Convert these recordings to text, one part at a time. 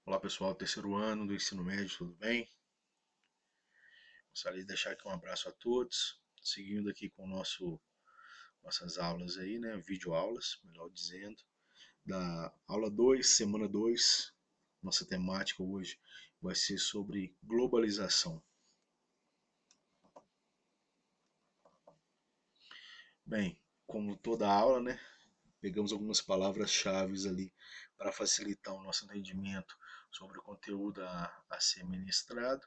Olá pessoal, terceiro ano do ensino médio, tudo bem? Gostaria de deixar aqui um abraço a todos, seguindo aqui com nossas aulas aí, né, videoaulas, melhor dizendo, da aula 2, semana 2. Nossa temática hoje vai ser sobre globalização. Bem, como toda aula, né, pegamos algumas palavras-chave ali para facilitar o nosso entendimento sobre o conteúdo a ser ministrado.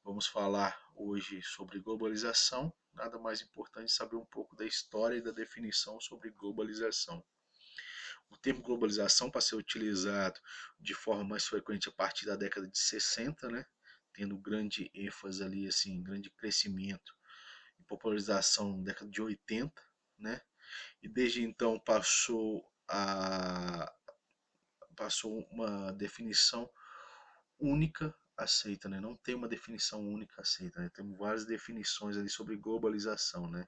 Vamos falar hoje sobre globalização. Nada mais importante saber um pouco da história e da definição sobre globalização. O termo globalização para ser utilizado de forma mais frequente a partir da década de 60, né? Tendo grande ênfase ali, assim, grande crescimento e popularização na década de 80, né? E desde então passou uma definição única aceita, né? Não tem uma definição única aceita, né? Temos várias definições ali sobre globalização, né?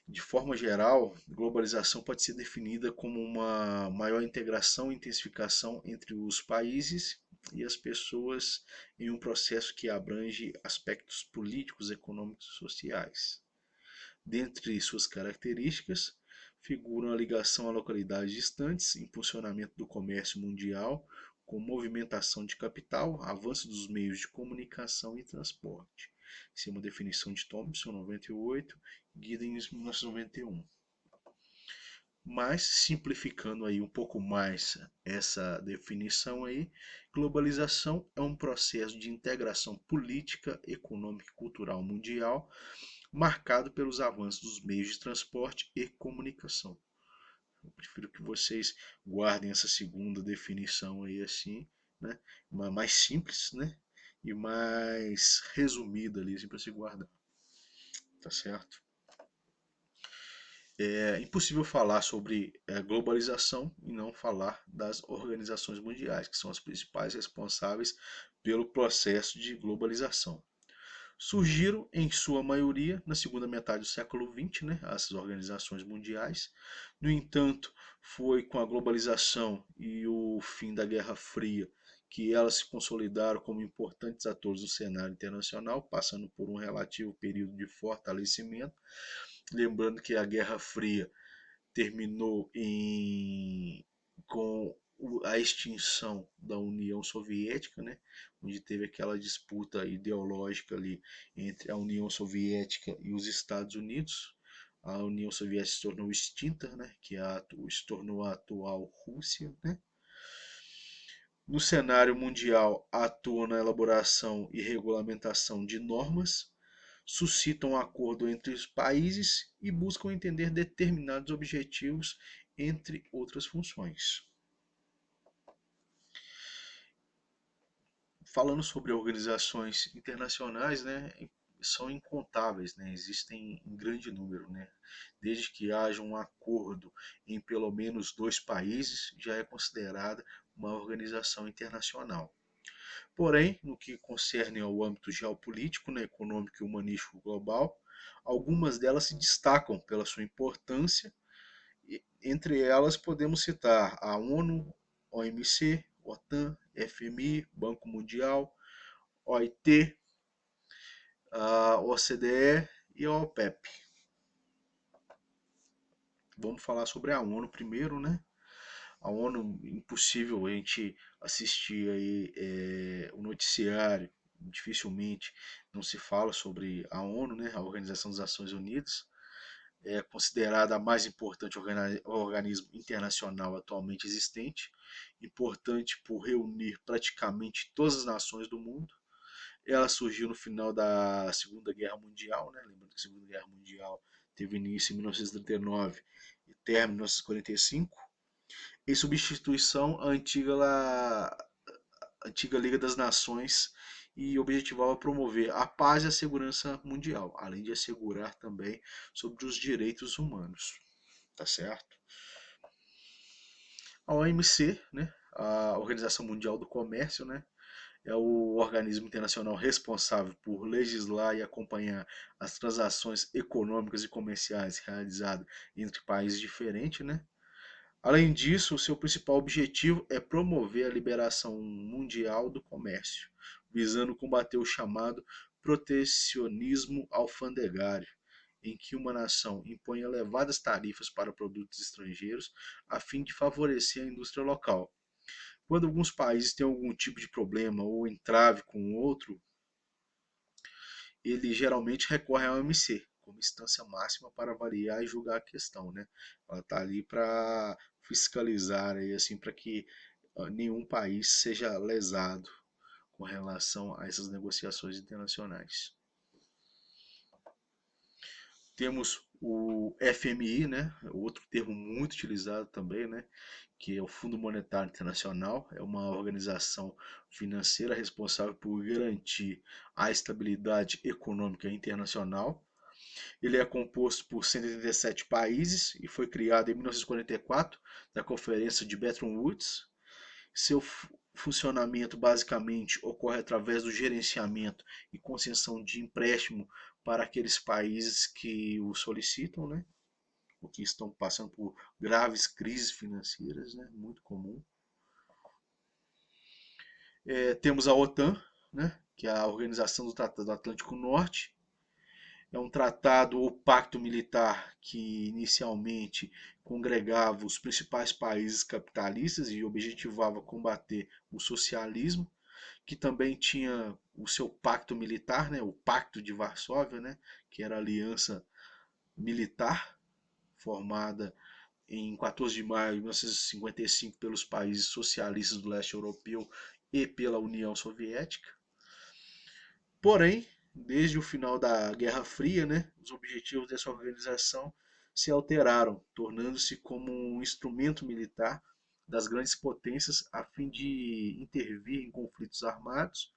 De forma geral, globalização pode ser definida como uma maior integração e intensificação entre os países e as pessoas em um processo que abrange aspectos políticos, econômicos e sociais. Dentre suas características, figuram a ligação a localidades distantes, impulsionamento do comércio mundial, com movimentação de capital, avanço dos meios de comunicação e transporte. Isso é uma definição de Thompson, 98, Giddens, 1991. Mas, simplificando aí um pouco mais essa definição aí, globalização é um processo de integração política, econômica e cultural mundial marcado pelos avanços dos meios de transporte e comunicação. Eu prefiro que vocês guardem essa segunda definição aí assim, né? Uma mais simples, né? E mais resumida ali, assim, para se guardar, tá certo? É impossível falar sobre globalização e não falar das organizações mundiais, que são as principais responsáveis pelo processo de globalização. Surgiram, em sua maioria, na segunda metade do século XX, né, essas organizações mundiais. No entanto, foi com a globalização e o fim da Guerra Fria que elas se consolidaram como importantes atores do cenário internacional, passando por um relativo período de fortalecimento. Lembrando que a Guerra Fria terminou com a extinção da União Soviética, né, onde teve aquela disputa ideológica ali entre a União Soviética e os Estados Unidos. A União Soviética se tornou extinta, né, se tornou a atual Rússia, né. No cenário mundial, atua na elaboração e regulamentação de normas, suscitam acordo entre os países e buscam entender determinados objetivos, entre outras funções. Falando sobre organizações internacionais, né, são incontáveis, né, existem em grande número, né, desde que haja um acordo em pelo menos dois países, já é considerada uma organização internacional. Porém, no que concerne ao âmbito geopolítico, né, econômico e humanístico global, algumas delas se destacam pela sua importância. Entre elas podemos citar a ONU, OMC, OTAN, FMI, Banco Mundial, OIT, a OCDE e a OPEP. Vamos falar sobre a ONU primeiro, né? A ONU, impossível a gente assistir aí o noticiário, dificilmente não se fala sobre a ONU, né? A Organização das Nações Unidas. É considerada a mais importante organismo internacional atualmente existente, importante por reunir praticamente todas as nações do mundo. Ela surgiu no final da Segunda Guerra Mundial, né? Lembrando que a Segunda Guerra Mundial teve início em 1939 e término em 1945, em substituição à antiga Liga das Nações, e objetivava promover a paz e a segurança mundial, além de assegurar também sobre os direitos humanos, tá certo? A OMC, né, a Organização Mundial do Comércio, né, é o organismo internacional responsável por legislar e acompanhar as transações econômicas e comerciais realizadas entre países diferentes, né? Além disso, o seu principal objetivo é promover a liberação mundial do comércio, visando combater o chamado protecionismo alfandegário, em que uma nação impõe elevadas tarifas para produtos estrangeiros a fim de favorecer a indústria local. Quando alguns países têm algum tipo de problema ou entrave com o outro, ele geralmente recorre ao OMC como instância máxima para avaliar e julgar a questão, né? Ela está ali para fiscalizar e assim para que nenhum país seja lesado com relação a essas negociações internacionais. Temos o FMI, né? Outro termo muito utilizado também, né? Que é o Fundo Monetário Internacional, é uma organização financeira responsável por garantir a estabilidade econômica internacional. Ele é composto por 187 países e foi criado em 1944 na Conferência de Bretton Woods. Seu funcionamento basicamente ocorre através do gerenciamento e concessão de empréstimo para aqueles países que o solicitam, né? O que estão passando por graves crises financeiras, né? Muito comum. Temos a OTAN, né? Que é a Organização do Tratado do Atlântico Norte. É um tratado ou pacto militar que inicialmente congregava os principais países capitalistas e objetivava combater o socialismo, que também tinha o seu pacto militar, né, o Pacto de Varsóvia, né, que era a aliança militar formada em 14 de maio de 1955 pelos países socialistas do leste europeu e pela União Soviética. Porém, desde o final da Guerra Fria, né, os objetivos dessa organização se alteraram, tornando-se como um instrumento militar das grandes potências a fim de intervir em conflitos armados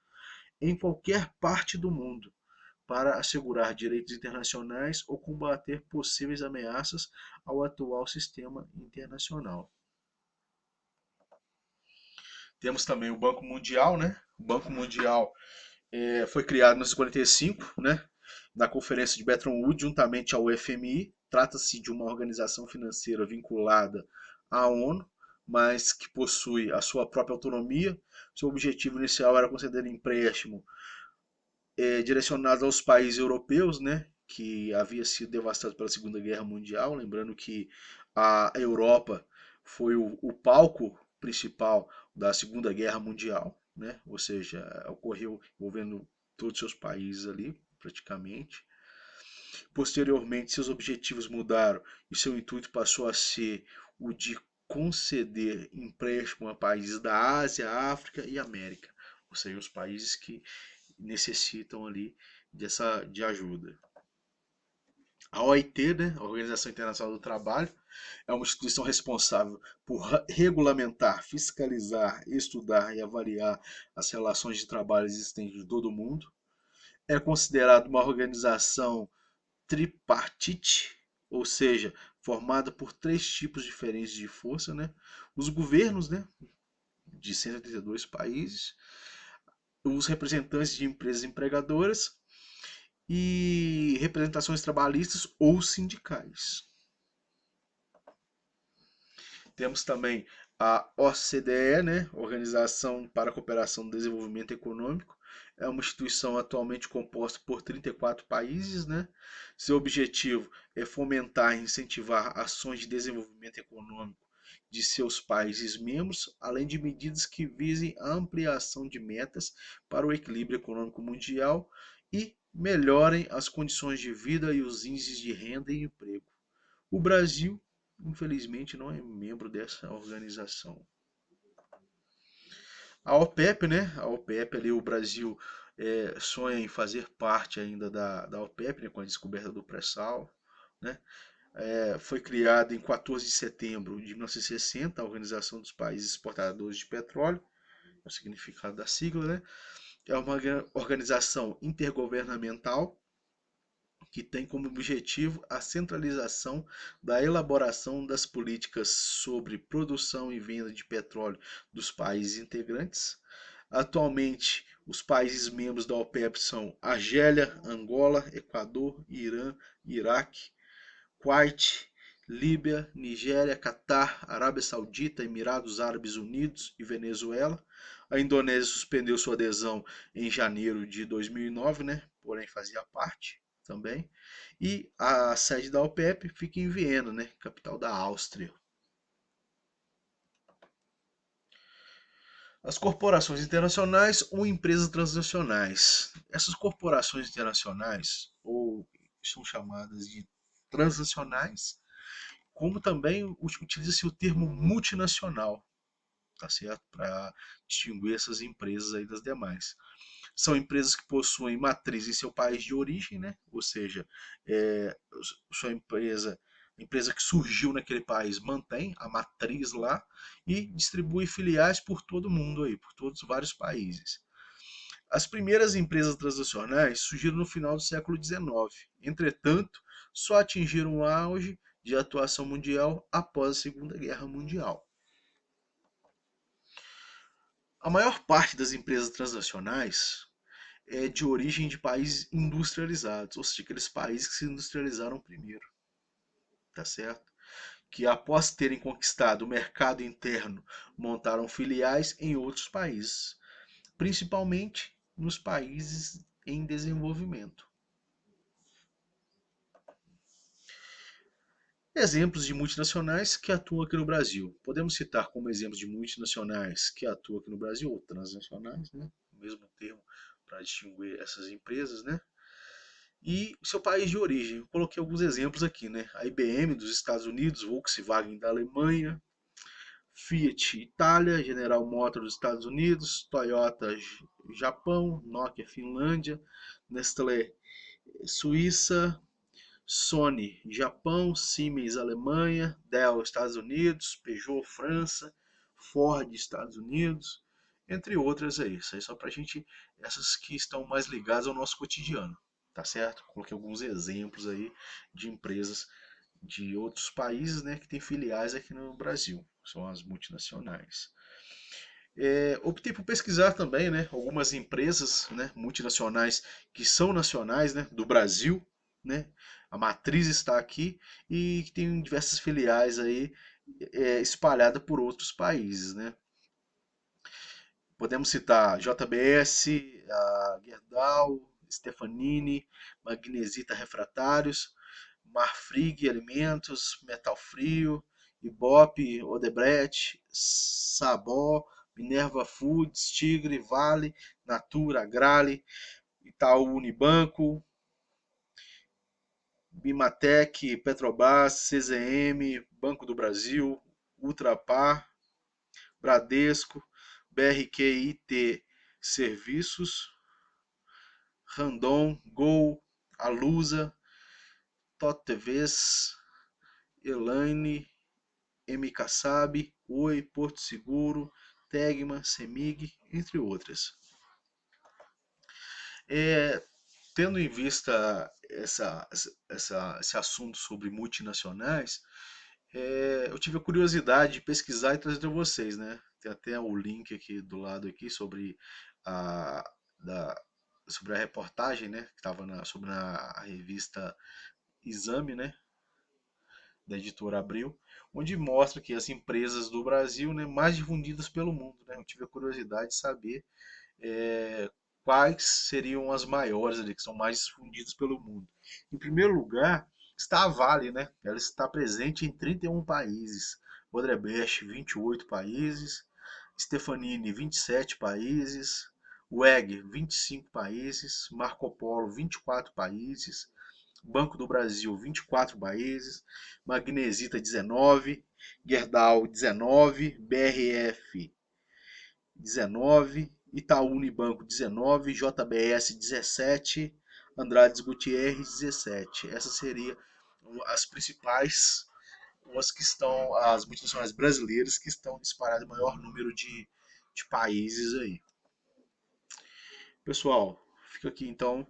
em qualquer parte do mundo, para assegurar direitos internacionais ou combater possíveis ameaças ao atual sistema internacional. Temos também o Banco Mundial, né? O Banco Mundial foi criado em 1945, né? Na Conferência de Bretton Woods, juntamente ao FMI. Trata-se de uma organização financeira vinculada à ONU, mas que possui a sua própria autonomia. Seu objetivo inicial era conceder empréstimo direcionados aos países europeus, né, que havia sido devastado pela Segunda Guerra Mundial. Lembrando que a Europa foi o palco principal da Segunda Guerra Mundial, né, ou seja, ocorreu envolvendo todos os seus países ali, praticamente. Posteriormente, seus objetivos mudaram e seu intuito passou a ser o de conceder empréstimo a países da Ásia, África e América, ou seja, os países que necessitam ali de ajuda. A OIT, né, a Organização Internacional do Trabalho, é uma instituição responsável por regulamentar, fiscalizar, estudar e avaliar as relações de trabalho existentes em todo o mundo. É considerada uma organização tripartite, ou seja, formada por três tipos diferentes de força, né? Os governos, né, de 182 países, os representantes de empresas empregadoras e representações trabalhistas ou sindicais. Temos também a OCDE, né, Organização para a Cooperação e Desenvolvimento Econômico. É uma instituição atualmente composta por 34 países. Né? Seu objetivo é fomentar e incentivar ações de desenvolvimento econômico de seus países membros, além de medidas que visem a ampliação de metas para o equilíbrio econômico mundial e melhorem as condições de vida e os índices de renda e emprego. O Brasil, infelizmente, não é membro dessa organização. A OPEP, né? A OPEP ali, o Brasil sonha em fazer parte ainda da OPEP, né? Com a descoberta do pré-sal, né? Foi criada em 14 de setembro de 1960 a Organização dos Países Exportadores de Petróleo, é o significado da sigla, né? É uma organização intergovernamental que tem como objetivo a centralização da elaboração das políticas sobre produção e venda de petróleo dos países integrantes. Atualmente, os países membros da OPEP são Argélia, Angola, Equador, Irã, Iraque, Kuwait, Líbia, Nigéria, Catar, Arábia Saudita, Emirados Árabes Unidos e Venezuela. A Indonésia suspendeu sua adesão em janeiro de 2009, né? Porém fazia parte também. E a sede da OPEP fica em Viena, né? Capital da Áustria. As corporações internacionais ou empresas transnacionais. Essas corporações internacionais, ou são chamadas de transnacionais, como também utiliza-se o termo multinacional, tá certo? Para distinguir essas empresas aí das demais. São empresas que possuem matriz em seu país de origem, né? Ou seja, é, sua empresa, a empresa que surgiu naquele país mantém a matriz lá e distribui filiais por todo o mundo aí, por todos os vários países. As primeiras empresas transnacionais surgiram no final do século XIX. Entretanto, só atingiram o auge de atuação mundial após a Segunda Guerra Mundial. A maior parte das empresas transnacionais é de origem de países industrializados, ou seja, aqueles países que se industrializaram primeiro, tá certo? Que após terem conquistado o mercado interno, montaram filiais em outros países, principalmente nos países em desenvolvimento. Exemplos de multinacionais que atuam aqui no Brasil. Podemos citar como exemplos de multinacionais que atuam aqui no Brasil, ou transnacionais, né? O mesmo termo para distinguir essas empresas, né? E o seu país de origem. Eu coloquei alguns exemplos aqui, né? A IBM dos Estados Unidos, Volkswagen da Alemanha, Fiat Itália, General Motors dos Estados Unidos, Toyota Japão, Nokia Finlândia, Nestlé Suíça, Sony Japão, Siemens Alemanha, Dell Estados Unidos, Peugeot França, Ford Estados Unidos, entre outras aí. Isso aí só pra gente, essas que estão mais ligadas ao nosso cotidiano, tá certo? Coloquei alguns exemplos aí de empresas de outros países, né, que têm filiais aqui no Brasil, são as multinacionais. Optei por pesquisar também, né, algumas empresas, né, multinacionais que são nacionais, né, do Brasil, né, a matriz está aqui e que tem diversas filiais aí espalhada por outros países, né. Podemos citar JBS, a Gerdau, Stefanini, Magnesita Refratários, Marfrig Alimentos, Metal Frio, Ibope, Odebrecht, Sabó, Minerva Foods, Tigre, Vale, Natura, Agrale, Itaú Unibanco, Bimatec, Petrobras, CZM, Banco do Brasil, Ultrapar, Bradesco, BRQIT Serviços, Randon, Gol, Alusa, TOT TVs, Elaine, MK Saab, Oi, Porto Seguro, Tegma, Semig, entre outras. É, tendo em vista esse assunto sobre multinacionais, eu tive a curiosidade de pesquisar e trazer para vocês, né? Tem até o link aqui do lado aqui sobre a, da, sobre a reportagem, né? Que estava sobre a revista Exame, né? Da editora Abril, onde mostra que as empresas do Brasil, né, mais difundidas pelo mundo, né? Eu tive a curiosidade de saber é, quais seriam as maiores ali, que são mais difundidas pelo mundo. Em primeiro lugar, está a Vale, né? Ela está presente em 31 países. Odebrecht, 28 países. Stefanini, 27 países. WEG, 25 países. Marco Polo, 24 países. Banco do Brasil, 24 países. Magnesita, 19. Gerdau, 19. BRF, 19, Itaú Unibanco 19, JBS 17, Andrades Gutierrez 17. Essas seriam as principais, as que estão, as multinacionais brasileiras que estão disparadas o maior número de países aí. Pessoal, fica aqui então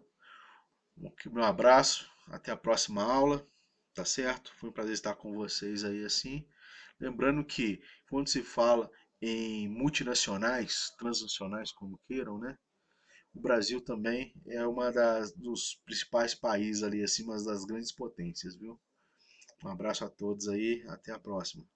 o meu abraço, até a próxima aula, tá certo? Foi um prazer estar com vocês aí assim. Lembrando que quando se fala em multinacionais, transnacionais como queiram, né? O Brasil também é uma dos principais países ali, assim, uma das grandes potências, viu? Um abraço a todos aí, até a próxima.